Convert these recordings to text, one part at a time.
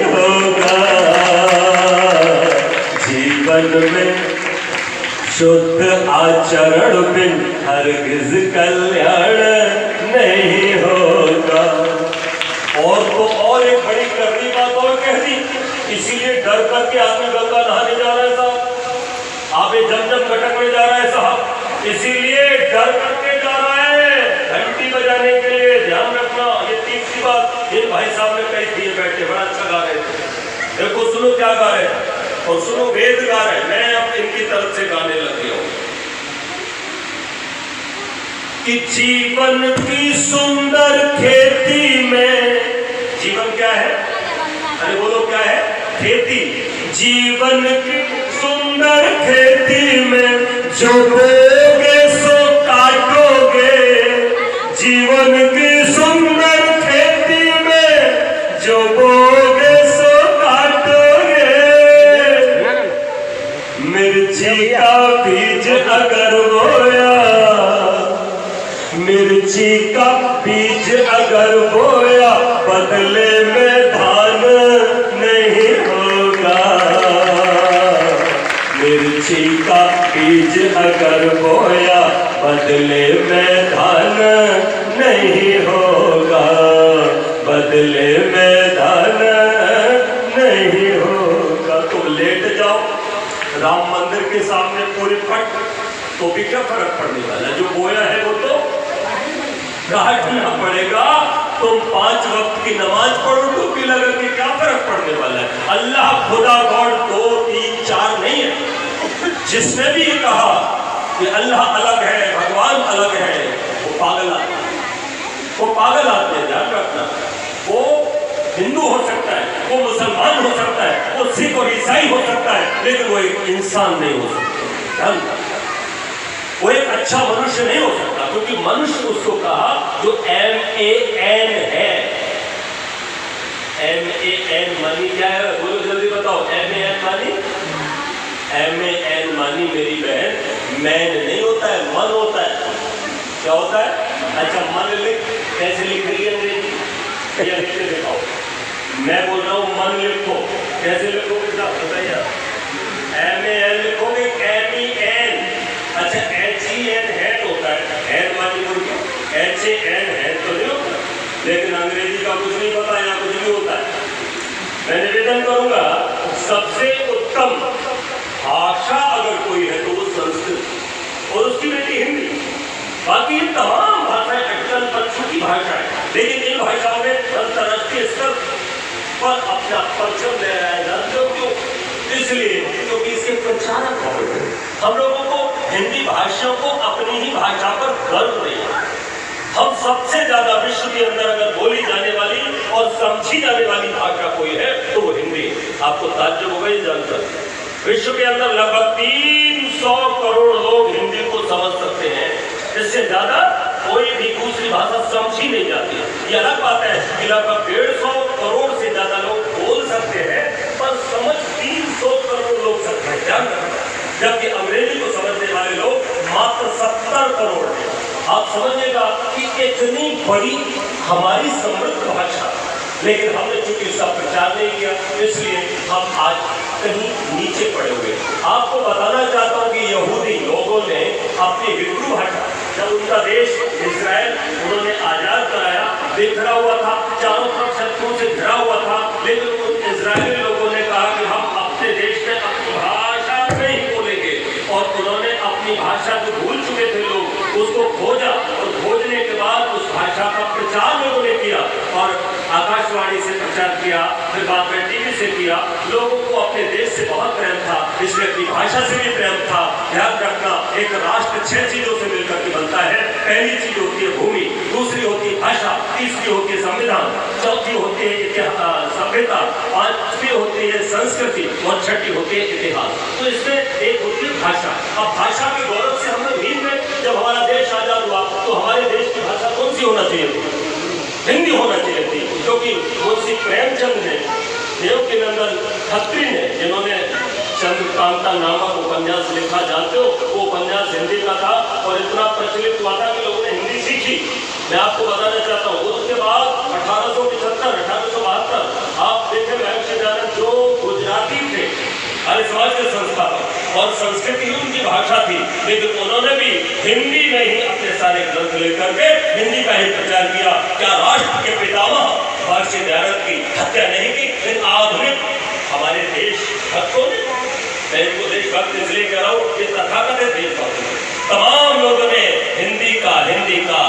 होगा जीवन में शुद्ध आचरण बिन हरगिज कल्याण नहीं होगा। और तो और एक बड़ी करनी बात और कह दी, इसीलिए डर करके आदमी गंगा नहाने जा रहा है साहब, आबे जमजम गटकने जा रहा है साहब, इसीलिए डर करके जा रहा है घंटी बजाने के लिए। ध्यान रखना, ये तीसरी बात इन भाई साहब ने कही थी, बैठे बड़ा अच्छा गा रहे थे। देखो सुनो क्या गा रहे हैं और सुनो वेद गा रहे हैं, मैं अब इनकी तरफ से गाने लग गया हूं कि जीवन की सुंदर खेती में, जीवन क्या है, अरे बोलो क्या है, खेती। जीवन की सुंदर खेती में जो बोगे सो काटोगे, जीवन की सुंदर खेती में जो बोगे सो काटोगे। मिर्ची का बीज अगर बोया, मिर्ची का बीज अगर बोया बदले में धान नहीं होगा। मिर्ची का बीज अगर बोया बदले में धान नहीं होगा, बदले में धान नहीं होगा। तो लेट जाओ राम मंदिर के सामने पूरी फट, तो भी क्या फर्क पड़ने वाला, जो बोया है वो तो काटना पड़ेगा। तुम 5 वक्त की नमाज पढ़ो टोपी लगा के, क्या फर्क पड़ने वाला है। अल्लाह खुदा गॉड 2 3 4 नहीं है। जिसने भी ये कहा कि अल्लाह अलग है, भगवान अलग है, वो पागल आदमी, वो पागल आदमी। ध्यान रखना, वो हिंदू हो सकता है, वो मुसलमान हो सकता है, वो सिख और ईसाई हो सकता है, लेकिन वो एक इंसान नहीं हो सकता। वो एक अच्छा मनुष्य नहीं हो सकता, क्योंकि मनुष्य उसको कहा जो MAN है। MAN मानी क्या है, बोलो जल्दी बताओ। MAN मानी, MAN मानी मेरी बहन, मैन नहीं होता है, मन होता है। क्या होता है? अच्छा मन लिख, कैसे लिख रही है अंग्रेजी, या लिखते दिखाओ। मैं बोल रहा हूँ मन लिखो, कैसे लिखोगे साहब बताइए। MAN लिखोगे, MEN। अच्छा HEN हेड होता है, हेड मानी बोल के HAN हेड तो नहीं होता, लेकिन अंग्रेजी का कुछ नहीं पता, यहाँ कुछ भी होता है। मैं निवेदन करूंगा, सबसे उत्तम भाषा अगर कोई है तो वो संस्कृत और उसकी बेटी हिंदी। बाकी ये तमाम भाषाएं अटल बच्चों की भाषा है, लेकिन इन भाषाओं ने अंतर्राष्ट्रीय स्तर पर अपना परचम लहराया। जानते हो क्यों? इसलिए क्योंकि इसके प्रचारक बहुत हैं। हम लोगों को हिंदी भाषियों को अपनी ही भाषा पर गर्व नहीं है। हम सबसे ज्यादा विश्व के अंदर अगर बोली जाने वाली और समझी जाने वाली भाषा कोई है तो वो हिंदी है। आपको ताज्जुब होगा ये जानकर, विश्व के अंदर लगभग 300 करोड़ लोग हिंदी को समझ सकते हैं। इससे ज्यादा कोई भी दूसरी भाषा समझी नहीं जाती। ये अलग बात है कि लगभग 150 करोड़ से ज्यादा लोग बोल सकते हैं, पर समझ 300 करोड़ लोग सकते हैं। ध्यान रखना, जबकि अंग्रेजी को समझने वाले लोग मात्र 70 करोड़ हैं। आप समझिएगा कि इतनी बड़ी हमारी समृद्ध भाषा, लेकिन हमने चूंकि इसका प्रचार नहीं किया, इसलिए हम आज कहीं नीचे पड़े हुए। आपको बताना चाहता हूं कि यहूदी लोगों ने अपनी हिब्रू भाषा, जब उनका देश इजराइल उन्होंने आजाद कराया, बिखरा हुआ था, चारों तरफ शत्रुओं से घिरा हुआ था, लेकिन उन इजरायली लोगों ने कहा कि हम अपने देश में अपनी भाषा में ही बोलेंगे। और उन्होंने अपनी भाषा जो भूल चुके थे लोग, उसको खोजा, और खोजने के बाद उस भाषा का प्रचार लोगों ने किया और आकाशवाणी से प्रचार किया, फिर बाद में टीवी से किया। लोगों को अपने देश से बहुत प्रेम था, इसलिए अपनी भाषा से भी प्रेम था। ध्यान रखना, एक राष्ट्र 6 चीजों से मिलकर के बनता है। पहली चीज होती है भूमि, दूसरी होती है भाषा, तीसरी होती है संविधान, चौथी होती है सभ्यता, पांचवी होती है संस्कृति और छठी होती है इतिहास। तो इसमें एक होती है भाषा। अब भाषा के गौरव से हम लोग नींद में, जब हमारा देश आजाद हुआ तो हमारे देश की भाषा कौन सी होना चाहिए थी? हिंदी होना चाहिए थी, क्योंकि मुंशी प्रेमचंद ने, देवकीनंदन खत्री ने, जिन्होंने चंद्रकांता नामक उपन्यास लिखा, जानते हो वो उपन्यास हिंदी का था और इतना प्रचलित हुआ था कि लोगों ने हिंदी सीखी। मैं आपको बताना चाहता हूँ, उसके बाद 1875 1872 आप देखें हमारे समाज के संस्थापक, और संस्कृत ही उनकी भाषा थी, लेकिन उन्होंने भी हिंदी में ही अपने सारे ग्रंथ लेकर के हिंदी का ही प्रचार किया। क्या राष्ट्र के पितामह महर्षि दयानंद की हत्या नहीं की? लेकिन आधुनिक हमारे देश भक्तों ने, मैं इनको देशभक्त इसलिए कह रहा हूँ, ये तथाकथित देशभक्त तमाम लोगों ने हिंदी का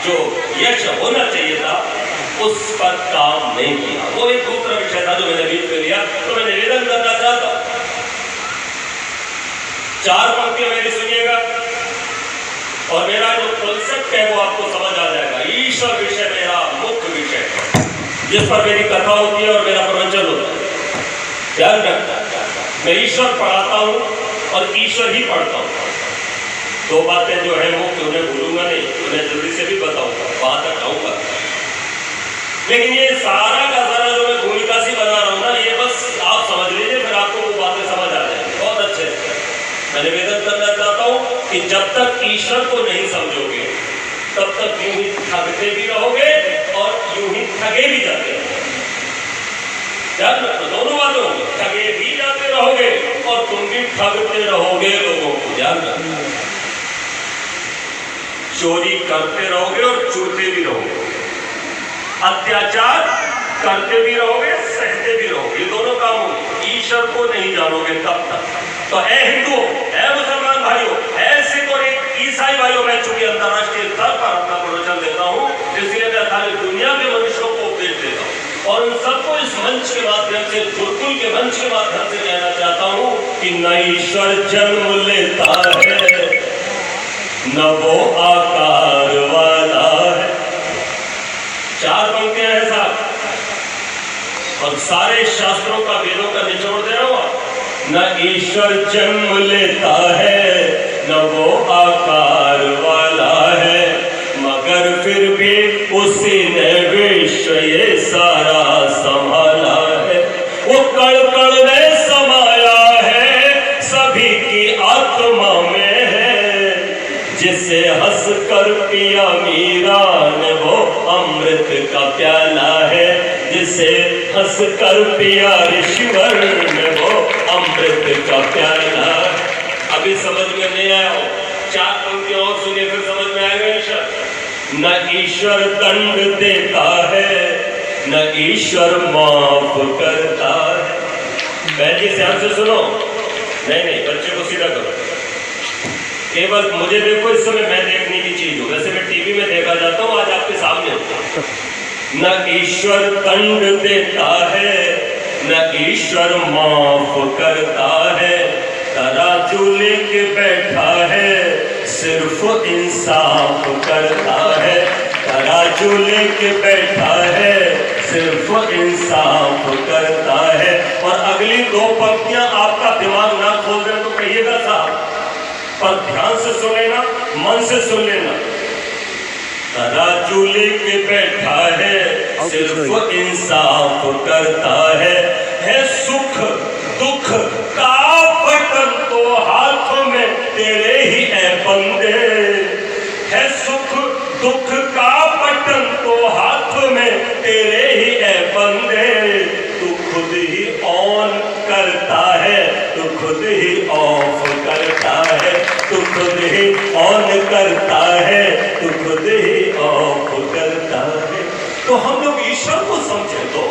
जो यश होना चाहिए था उस पर काम नहीं किया। वो एक दूसरा विषय था जो मैंने बीच में लिया। तो मैं निवेदन करना चाहता हूं, 4 पंक्तियां मेरी सुनिएगा और मेरा जो कॉन्सेप्ट है वो आपको समझ आ जाएगा। ईश्वर विषय मेरा मुख्य विषय है, जिस पर मेरी कथा होती है और मेरा प्रवचन होता है। ध्यान रखना, मैं ईश्वर पढ़ाता हूं और ईश्वर ही पढ़ता हूं। 2 बातें जो है मुख्य, उन्हें भूलूंगा नहीं, उन्हें जल्दी से भी बताऊंगा, वहां तक आऊंगा। लेकिन ये सारा का सारा जो मैं भूमिका सी बना रहा हूं ना, ये बस आप समझ लीजिए, फिर आपको वो बातें समझ आ जाएंगी बहुत अच्छे से। मैं निवेदन करना चाहता हूं कि जब तक ईश्वर को नहीं समझोगे तब तक यूं ही ठगते भी रहोगे और यूं ही ठगे भी जाते रहोगे। ध्यान रखो, दोनों बातें होंगी, ठगे भी जाते रहोगे और तुम भी ठगते रहोगे लोगों को। ध्यान रखो, चोरी करते रहोगे और चुरते भी रहोगे, अत्याचार करते भी रहोगे, सहते भी रहोगे, ये दोनों काम होंगे। ईश्वर को नहीं जानोगे तब तक। तो ऐ हिंदुओं, ऐ मुसलमान भाइयों, ऐ सिख और ईसाई भाइयों, मैं चूंकि अंतरराष्ट्रीय स्तर पर अपना प्रवचन देता हूं, इसलिए मैं सारी दुनिया के मनुष्यों को उपदेश देता हूं और उन सबको इस मंच के माध्यम से, गुरुकुल के मंच के माध्यम से कहना चाहता हूं कि न ईश्वर जन्म लेता है, न वो आकार वाला है। 4 पंक्तियां हैं साहब, और सारे शास्त्रों का, वेदों का निचोड़ दे रहा हूं। न ईश्वर जन्म लेता है, न वो आकार वाला है, मगर फिर भी उसी ने विश्व ये सारा संभाला है। वो कण कण में समाया है, सभी की आत्मा में है, जिसे हंस कर पिया मीरा ने वो अमृत का प्याला है, जिसे हंस कर पिया ऋषिवर ने वो अमृत का प्याला। अभी समझ में नहीं आया हो, 4 पंक्तियां और सुनिए, फिर समझ में आएगा। ईश्वर न ईश्वर दंड देता है, न ईश्वर माफ करता है। बहन जी ध्यान से सुनो, नहीं बच्चे को सीधा करो, केवल मुझे देखो, इस समय मैं देखने की चीज हूं, वैसे मैं टीवी में देखा जाता हूं, आज आपके सामने होता। न ईश्वर दंड देता है, न ईश्वर माफ करता है, तराजू लेके बैठा है, सिर्फ इंसाफ करता है, तराजू लेके बैठा है, सिर्फ इंसाफ करता है। और अगली 2 पंक्तियां आपका दिमाग ना खोल दे तो कहिएगा साहब, पर ध्यान से सुन लेना, मन से सुन लेना। तराजू लेके बैठा है, सिर्फ इंसाफ करता है सुख दुख का बटन तो हाथ में तेरे ही है बंदे, है सुख दुख का बटन तो हाथ में तेरे ही है बंदे, तू खुद ही ऑन करता है, तू खुद ही ऑफ करता है, तू खुद ही ऑन करता है, तू खुद ही ऑफ करता है। तो हम लोग ईश्वर को समझे तो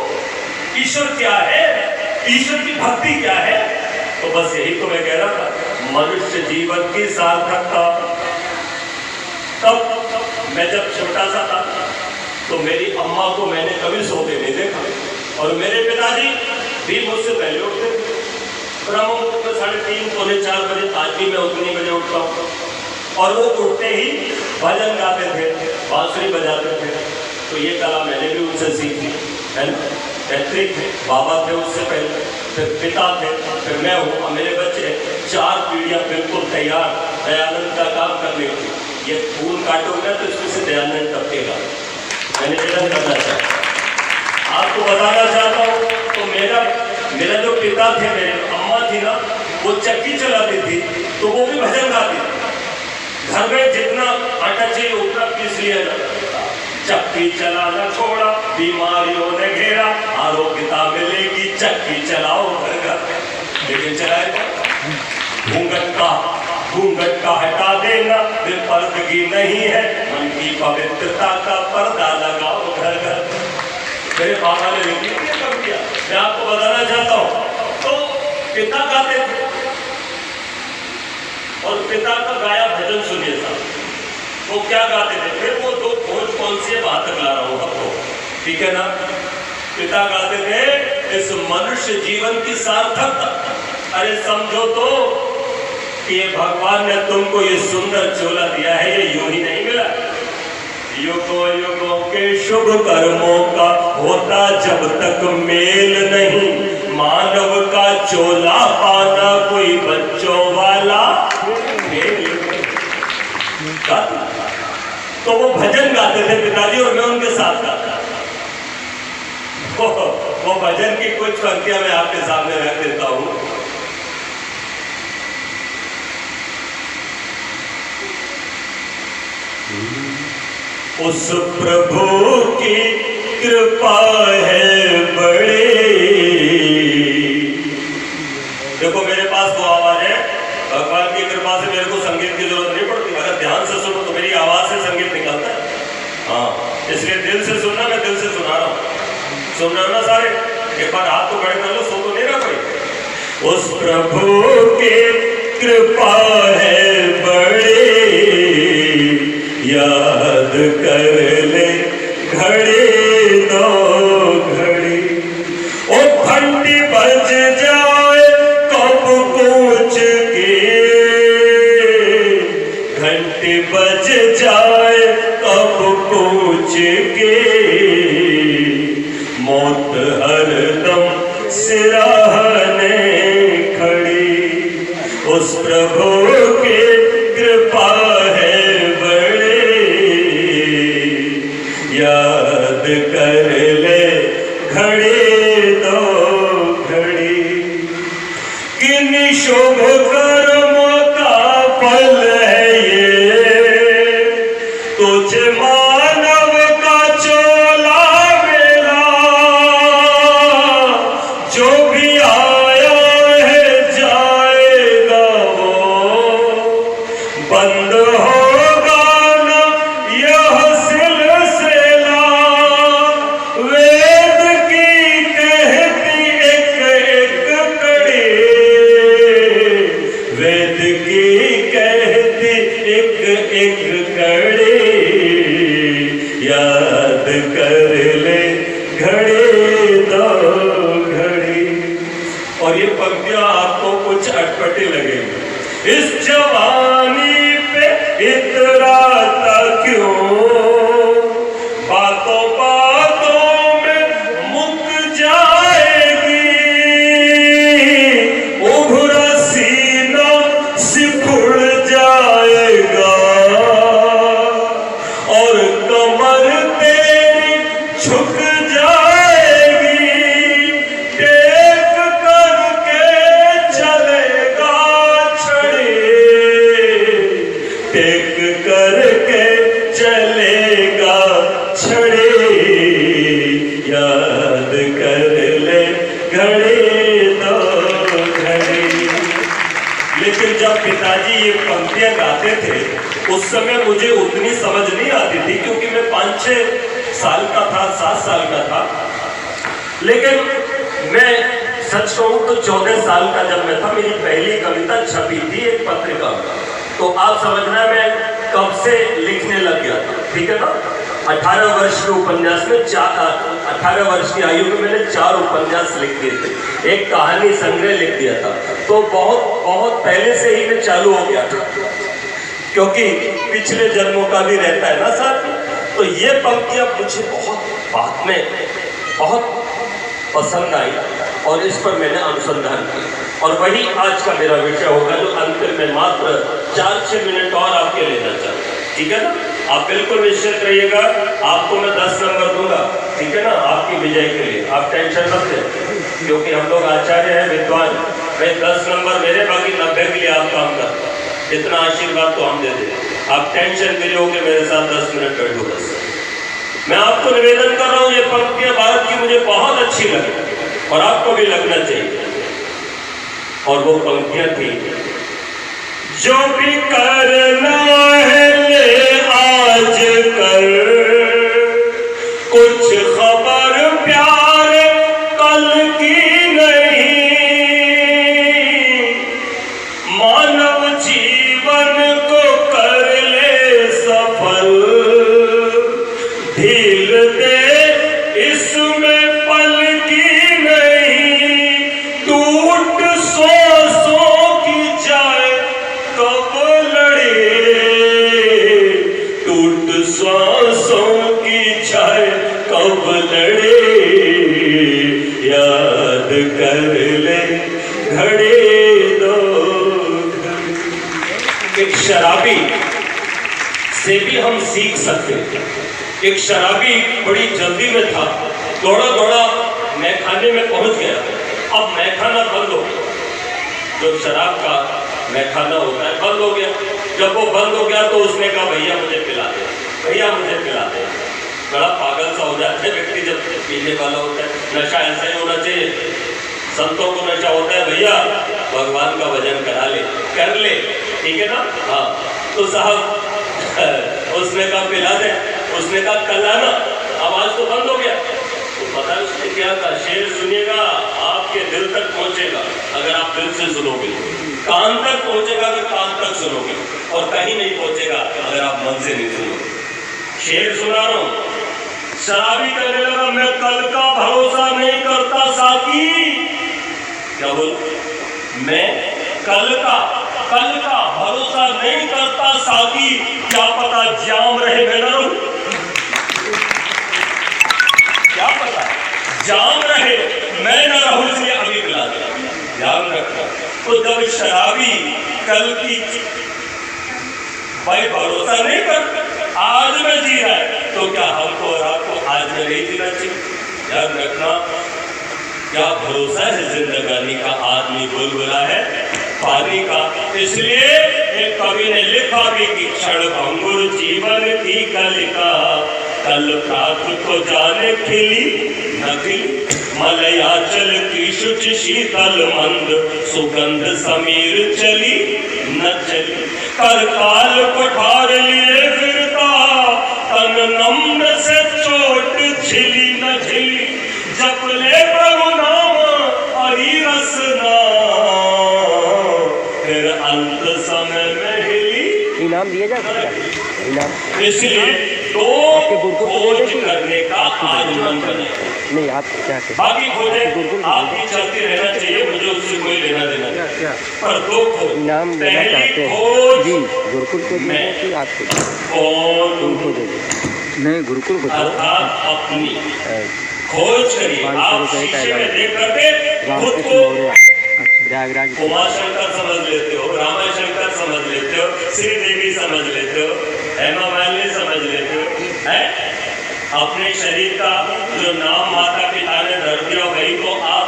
ईश्वर क्या है, ईश्वर की भक्ति क्या है। तो बस यही तो मैं कह रहा था, मनुष्य जीवन की सार्थकता। तब मैं जब छोटा सा था तो मेरी अम्मा को मैंने कभी सोते नहीं देखा और मेरे पिताजी भी मुझसे पहले उठते थे। ब्रह्म मुहूर्त में 3:30 पौने 4 बजे, आज भी मैं उतनी बजे उठता हूँ और वो उठते ही भजन गाते थे, बांसुरी बजाते थे। तो ये कला मैंने भी उनसे सीखी है ना। पैतृक थे, बाबा थे उससे पहले, फिर पिता थे, फिर मैं हूँ और मेरे बच्चे, 4 पीढ़ियाँ बिल्कुल तैयार दयानंद का काम करने की। ये फूल काटोगे तो इसमें से दयानंद टपकेगा। मैंने निवेदन करना चाहता, आपको बताना चाहता हूँ। तो मेरा जो पिता थे, मेरे अम्मा थी ना, वो चक्की चलाती थी तो वो भी भजन गाती थी। घर में जितना आटा चाहिए उतना पीस लिया जाता। चक्की चलाना छोड़ा, बीमारियों ने घेरा, आरोग्यता मिलेगी, चक्की चलाओ घर घर। लेकिन चलाएगा घूंघट का हटा देना, बेपर्दगी नहीं है, मन की पवित्रता का पर्दा लगाओ घर घर। मेरे बाबा ने लिखी ये कब किया, मैं आपको बताना चाहता हूँ। तो पिता गाते थे और पिता का गाया भजन सुनिए साहब। वो क्या गाते थे, फिर वो दो खोज कौन सी बात तक ला रहा हूँ आपको, ठीक है ना। पिता गाते थे इस मनुष्य जीवन की सार्थकता। अरे समझो तो कि ये भगवान ने तुमको ये सुंदर चोला दिया है, ये यूं ही नहीं मिला। युगों युगों के शुभ कर्मों का होता जब तक मेल नहीं, मानव का चोला पाना कोई बच्चों वाला खेल। तो वो भजन गाते थे पिताजी और मैं उनके साथ गाता। वो भजन की कुछ पंक्तियां मैं आपके सामने रख देता हूं। उस प्रभु की कृपा है बड़ी। देखो मेरे पास वो आवाज है, भगवान की कृपा से मेरे को संगीत की जरूरत नहीं पड़ती। अगर ध्यान से सुनो तो मेरी आवाज से संगीत निकलता है। हाँ, इसलिए दिल से सुनना, मैं दिल से सुना रहा हूँ। सुन रहे हो ना सारे? एक बार हाथ तो खड़े कर लो, सो तो नहीं रहा कोई। उस प्रभु की कृपा है बड़ी, याद कर ले घड़ी दो घड़ी। ओ घंटी बज जाए कब पूछ के, घंटी बज जाए कब पूछ के, मौत हरदम सिराहने खड़ी। उस प्रभु की कृपा है बड़ी, याद कर ले घड़ी दो घड़ी। किन्हीं शुभ कर्मों का फल है ये, तुझे मानव का चोला मेरा, जो भी आया है जाएगा वो, बंद होगा ना यह सिलसिला। वेद की कहती एक एक कड़ी, वेद की कहती एक एक कड़ी, याद कर ले घड़ी दो घड़ी। और ये पंक्तियां आपको कुछ अटपटी लगेगी। इस जवानी पे इतराता क्यों, बातों बातों में मुक जाएगी। उभरा सीना सिकुड़ जाएगा और कमर तेरी झुक जाएगी। टेक करके चलेगा छड़ी, टेक करके चलेगा छड़ी, याद कर ले घड़ी दो घड़ी। लेकिन जब पिताजी ये पंक्तियां गाते थे उस समय मुझे उतनी समझ नहीं आती थी, क्योंकि मैं 5-6 साल का था, 7 साल का था। लेकिन मैं सच कहूं तो 14 साल का जब मैं था, मेरी पहली कविता छपी थी एक पत्रिका में। तो आप समझना मैं कब से लिखने लग गया था, ठीक है ना। 18 वर्ष के उपन्यास में 18 वर्ष की आयु में मैंने 4 उपन्यास लिख दिए थे, एक कहानी संग्रह लिख दिया था। तो बहुत बहुत पहले से ही मैं चालू हो गया था, क्योंकि पिछले जन्मों का भी रहता है ना साथ। तो ये पंक्तियां मुझे बहुत बाद में बहुत पसंद आई और इस पर मैंने अनुसंधान किया। और वही आज का मेरा विषय होगा, जो अंतिम में मात्र 4-6 मिनट और आपके लेना चाहूँगा, ठीक है ना। आप बिल्कुल निश्चित रहिएगा, आपको मैं 10 नंबर दूंगा, ठीक है ना, आपकी विजय के लिए। आप टेंशन मत लें, क्योंकि हम लोग आचार्य हैं, विद्वान। भाई 10 नंबर मेरे, बाकी 90 के लिए आप काम करते, इतना आशीर्वाद तो हम दे दें। आप टेंशन फ्री होकर मेरे साथ 10 मिनट बैठो बस। मैं आपको निवेदन कर रहा हूँ, ये पंक्तियां भारत की मुझे बहुत अच्छी लगी और आपको भी लगना चाहिए। और वो पंक्तियां थी, जो भी करना है ले आज कर, कुछ खबर प्यारे कल की नहीं, मानव जीवन को कर ले सफल, ढील दे इसमें पल की नहीं, टूट सांसों की जाए कब लड़े, टूट सांसों की जाए कब लड़े, याद कर ले घड़े दो। एक शराबी से भी हम सीख सकते हैं। एक शराबी बड़ी जल्दी में था, दौड़ा दौड़ा मैखाने में पहुंच गया। अब मैखाना बंद हो गया, जो शराब का मैखाना होता है बंद हो गया। जब वो बंद हो गया तो उसने कहा भैया मुझे पिला दे, भैया मुझे पिला दे। बड़ा पागल सा हो जाता है व्यक्ति जब पीने वाला होता है। नशा ऐसा ही होना चाहिए, संतों को नशा होता है भैया भगवान का भजन करा ले, कर ले, ठीक है ना। हाँ, तो साहब उसने कहा पिला दे, उसने कहा कल आना। आवाज तो बंद हो गया। तो पता है उसने क्या कहा, शेर सुनिएगा आपके दिल तक पहुंचेगा अगर आप दिल से सुनोगे, कान तक पहुंचेगा अगर कान तक सुनोगे, और कहीं नहीं पहुंचेगा अगर आप मन से नहीं सुनोगे। शेर सुना रहा हूं। शराबी कहने लगा मैं कल का भरोसा नहीं करता साकी। क्या बोल, मैं कल का भरोसा नहीं करता साकी, क्या पता जाम रहे मैं न रहूं, क्या पता जाम रहे मैं न रहूं, इसलिए अभी पिला दे, ध्यान रखना। तो जब शराबी कल की भाई भरोसा नहीं कर, आज में जी रहा है, तो क्या हमको और आपको आज में नहीं जीना चाहिए? ध्यान रखना, क्या भरोसा है जिंदगानी का, आदमी बुलबुला है पानी का। इसलिए एक कवि ने लिखा भी कि क्षण भंगुर जीवन की कलिका, कल प्रात को जाने खिली न खिली, मलयाचल की शुच शीतल मंद, सुगंध समीर चली न चली, करकाल पठार लिए फिरता, तन नम्र से चोट झिली न झिली, जप ले प्रभु नाम हरि रसना, फिर अंत समय में हिली इनाम दिया जा सकता है। इनाम इसलिए तो खोज करने का आज मन बने। नहीं आप क्या बाकी खोजे आपकी चलती रहना चाहिए, मुझे उससे कोई लेना देना नहीं, पर दो खोज इनाम लेना चाहते हैं जी, गुरुकुल को कि आपको कौन उनको दे दे, नहीं गुरुकुल को अर्थात अपनी खोज करिए। आप शीशे में देख करके खुद को प्रयागराज उमा शंकर समझ लेते हो, रामा शंकर समझ लेते हो, श्रीदेवी समझ लेते हो, हेमा मालिनी समझ लेते हो, है अपने शरीर का जो नाम माता पिता ने धर दिया वही को आप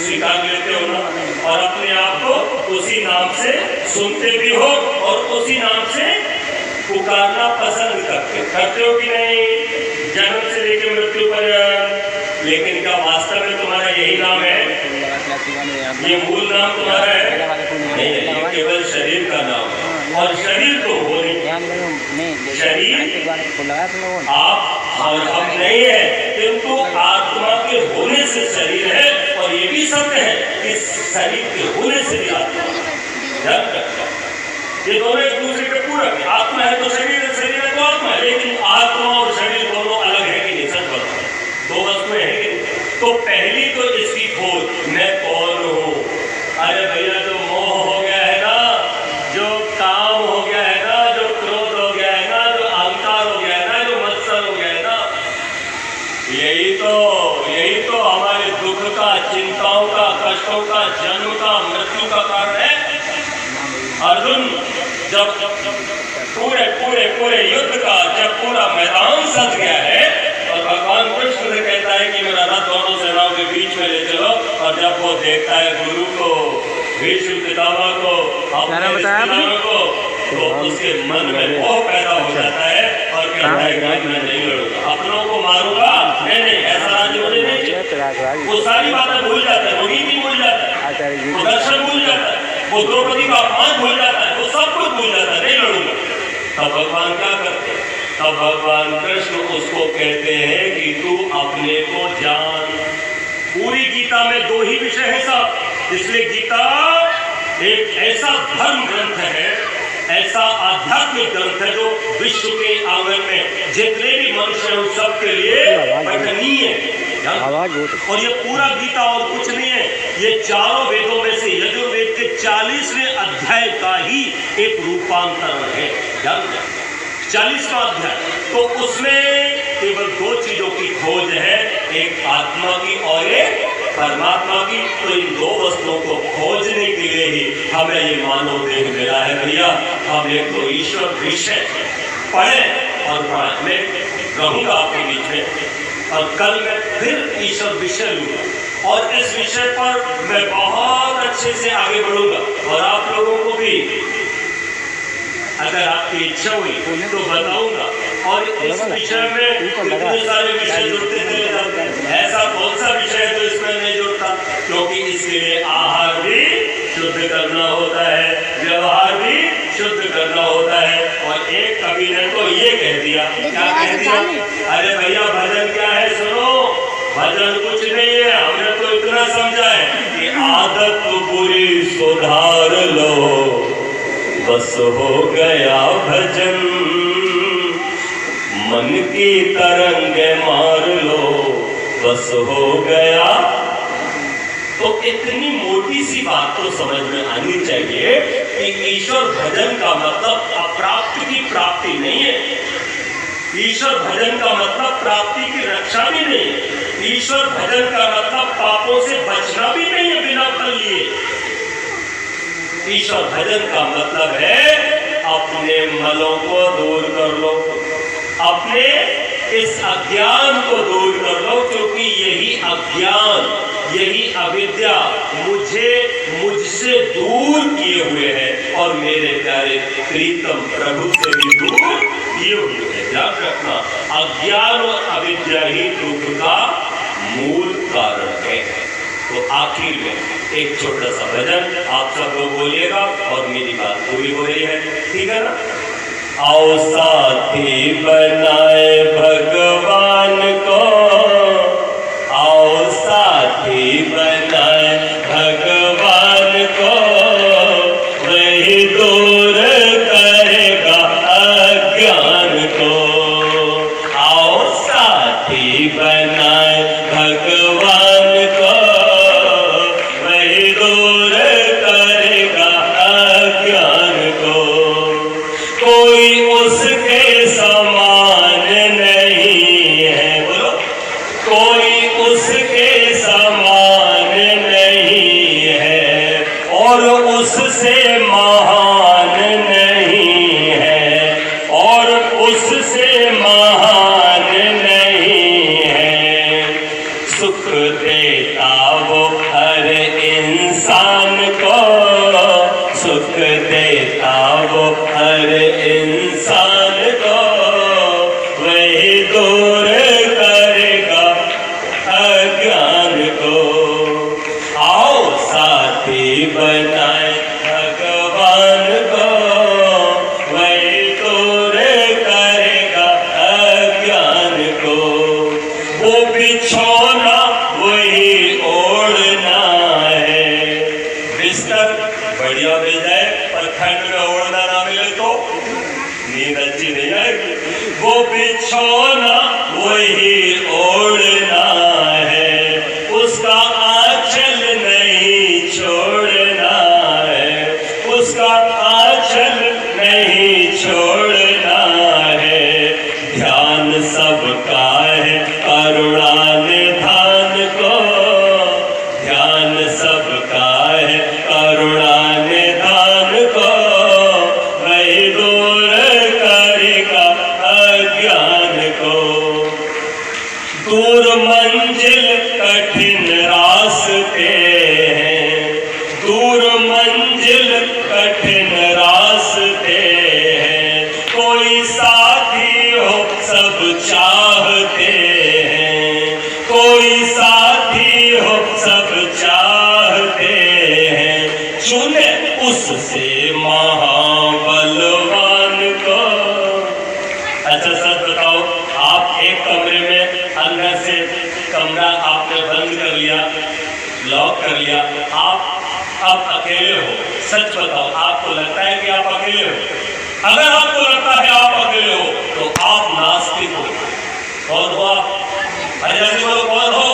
स्वीकार लेते हो ना, और अपने आप को उसी नाम से सुनते भी हो और उसी नाम से पुकारना पसंद करते हो कि नहीं, जन्म से लेकर मृत्यु पर्यंत। लेकिन क्या वास्तव में तुम्हारा यही नाम है? ये मूल नाम तुम्हारा है? नहीं, ये केवल शरीर का नाम है, और शरीर तो हो नहीं, शरीर आप और हम नहीं है, किंतु आत्मा के होने से शरीर है, और ये भी सत्य है कि शरीर के होने से भी आत्मा। ये दोनों एक दूसरे के पूरक है, आत्मा है तो शरीर है, शरीर है तो आत्मा है, लेकिन आत्मा और शरीर दोनों अलग है कि नहीं? सच बताओ, दो वस्तुएं हैं कि नहीं? तो पहली तो इसकी खोज, मैं कौन हूं। अरे भैया जो मोह हो गया है ना, जो काम हो गया है ना, जो क्रोध हो गया है ना, जो अहंकार हो गया है ना, जो मत्सर हो गया है ना, यही तो हमारे दुख का, चिंताओं का, कष्टों का, जन्म का, मृत्यु का कारण है। अर्जुन जब पूरे युद्ध का जब पूरा मैदान सज गया है, और भगवान कृष्ण से कहता है कि मेरा रथ दोनों सेनाओं के बीच में ले चलो, और जब वो देखता है गुरु को, भीष्म पितामह को, अपने रिश्तेदारों को, तो उसके मन में मोह पैदा हो जाता है और कहता है कि मैं नहीं लड़ूंगा, अपनों को मारूंगा, नहीं ऐसा राज्य मुझे नहीं चाहिए। वो सारी बातें भूल जाता है, वही भी भूल जाता है, वो दर्शन भूल जाता है, वो द्रौपदी का अपमान भूल जाता है, वो सब कुछ भूल जाता है, नहीं लड़ूंगा। तब भगवान क्या करते हैं? तब भगवान कृष्ण उसको कहते हैं कि तू अपने को जान। पूरी गीता में दो ही विषय है साहब, इसलिए गीता एक ऐसा धर्म ग्रंथ है, ऐसा आध्यात्मिक ग्रंथ है जो विश्व के आंगन में जितने भी मनुष्य हैं उन सबके लिए पठनीय है। और ये पूरा गीता और कुछ नहीं है, ये चारों वेदों में से यजुर्वेद के 40वें अध्याय का ही एक रूपांतरण है। 40वां अध्याय, तो उसमें केवल दो चीजों की खोज है, एक आत्मा की और एक परमात्मा की। तो इन दो वस्तुओं को खोजने के लिए ही हमें ये मानव देह मिला है भैया। हम एक तो ईश्वर विषय पढ़े और पढ़ाए। मैं रहूंगा आपके बीच में और कल मैं फिर ईश्वर विषय लूंगा और इस विषय पर मैं बहुत अच्छे से आगे बढ़ूंगा और आप लोगों को भी अगर आपकी इच्छा हुई तो बताऊंगा। और इस विषय में इतने सारे विषय जुड़ते चले जाते हैं, ऐसा कौन सा विषय है जो इसमें नहीं जुड़ता? क्योंकि इसके लिए आहार भी शुद्ध करना होता है, व्यवहार भी शुद्ध करना होता है। और एक कवि ने तो ये कह दिया, क्या कह दिया? अरे भैया भजन क्या है सुनो, भजन कुछ नहीं है, हमने तो इतना समझा है कि आदत बुरी सुधार लो, बस हो गया भजन, मन की तरंगे मार लो, बस हो गया। तो इतनी मोटी सी बात तो समझ में आनी चाहिए कि ईश्वर भजन का मतलब अप्राप्त की प्राप्ति नहीं है। ईश्वर भजन का मतलब प्राप्ति की रक्षा भी नहीं है। ईश्वर भजन का मतलब पापों से बचना भी नहीं है बिना फल लिए। ईश्वर भजन का मतलब है अपने मलों को दूर कर लो, अपने इस अज्ञान को दूर कर लो, क्योंकि यही अज्ञान, यही अविद्या मुझसे दूर किए हुए है और मेरे प्यारे प्रीतम प्रभु से भी दूर किए हुए है। याद रखना, अज्ञान और अविद्या ही दुख का मूल कारण है। तो आखिर में एक छोटा सा भजन आप सब लोग बोलिएगा और मेरी बात पूरी हो रही है, ठीक है ना? आओ साथी बनाए भगवान को, आओ साथी बनाए भगवान को, वही दूर करेगा अज्ञान को। आओ साथी बनाए भगवान को, वही दूर करेगा अज्ञान को। कोई उसके समान नहीं है, बोलो, कोई उसके समान नहीं है और उससे महान नहीं है, और उससे महान नहीं है। सुख देता वो हर इंसान को, सुख देता वो हर इंसान को, वही दूर करेगा अज्ञान को। आओ साथी बनाए भगवान को, वही दूर करेगा अज्ञान को। वो बिछौना वही ओढ़ना है, बिस्तर बढ़िया मिल जाए पर ठंड में ओढ़ना ना मिले तो नींद अच्छी नहीं आएगी। वो बिछौना वही ओढ़ना है, उसका आंचल नहीं छोड़ना है, उसका आंचल नहीं छोड़ना है। ध्यान सबका है करुणा निधान को, ध्यान सबका है करुणा निधान को, वही दूर करेगा अज्ञान को। दूर मंजिल कठिन रास्ते हैं, दूर मंजिल कठिन रास्ते हैं। कोई साथी हो सब चाहते हैं, कोई साथी हो सब चाहते उससे महाबलवान को। अच्छा सच बताओ, आप एक कमरे में अंदर से कमरा आपने बंद कर लिया, लॉक कर लिया, आप अब अकेले हो। सच बताओ, आपको लगता है कि आप अकेले हो? अगर आपको लगता है आप अकेले हो तो आप नास्तिक हो। कौन हो आप? अरे जल्दी बोलो, कौन हो?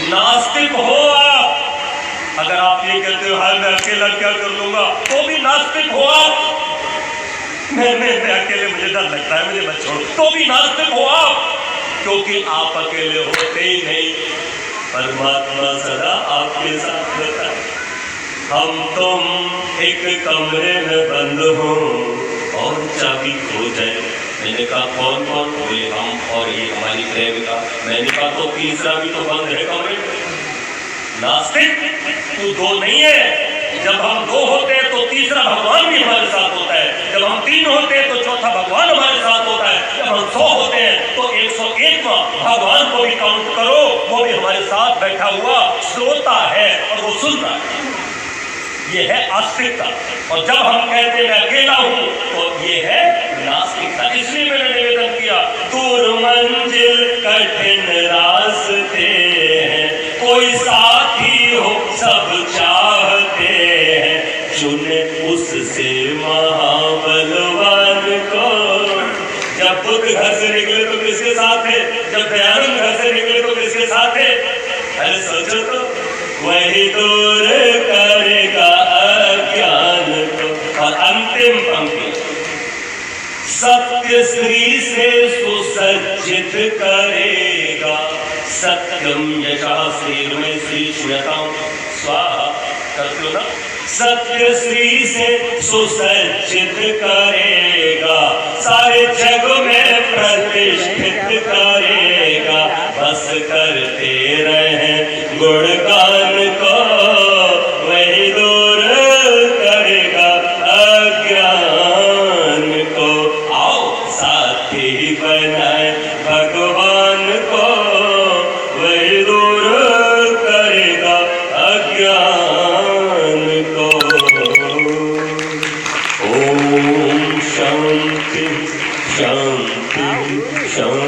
नास्तिक हो आप। अगर आप ये कहते हो हाय मैं अकेला क्या कर लूंगा, तो भी नास्तिक हो आप। मैं अकेले, मुझे डर लगता है, मुझे मत छोड़ो, तो भी नास्तिक हो आप, क्योंकि आप अकेले होते ही नहीं। परमात्मा सदा आपके साथ रहता है। हम तुम एक कमरे में बंद हो और चाबी खो जाए। मैंने कहा कौन कौन? बोले हम और ये हमारी प्रेमिका। मैंने कहा तो तीसरा भी तो बंद है कमरे में। नास्तिक, तू दो नहीं है। जब हम दो होते हैं तो तीसरा भगवान भी हमारे साथ होता है। जब हम तीन होते हैं तो चौथा भगवान हमारे साथ होता है। जब हम 100 होते हैं तो 101वां भगवान को भी काउंट करो, वो भी हमारे साथ बैठा हुआ श्रोता है और वो सुन रहा है। ये है आस्तिकता। और जब हम कहते हैं मैं अकेला हूं तो ये है नास्तिकता। इसलिए मैंने निवेदन किया, दूर मंजिल कठिन रास्ते हैं, कोई साथी हो सब चाहते हैं, चुने उससे महाबलवान को। जब बुद्ध घर से निकले तो किसके साथ थे? जब दयानंद घर से निकले तो किसके साथ थे? अरे सोचो तो, वही दूर करेगा अज्ञान को। और अंतिम पंक्ति, सत्य श्री से सुसज्जित करेगा, सत्यम यशा श्री में श्री श्रूयताम स्वाहा। करते हो ना? सत्य श्री से सुसज्जित करेगा, सारे जग में प्रतिष्ठित करेगा, बस करते रहे गुणगान को, वही दूर करेगा अज्ञान को। आओ साथी बनाए भगवान को, वही दूर करेगा अज्ञान को। ओम शांति शांति शांति।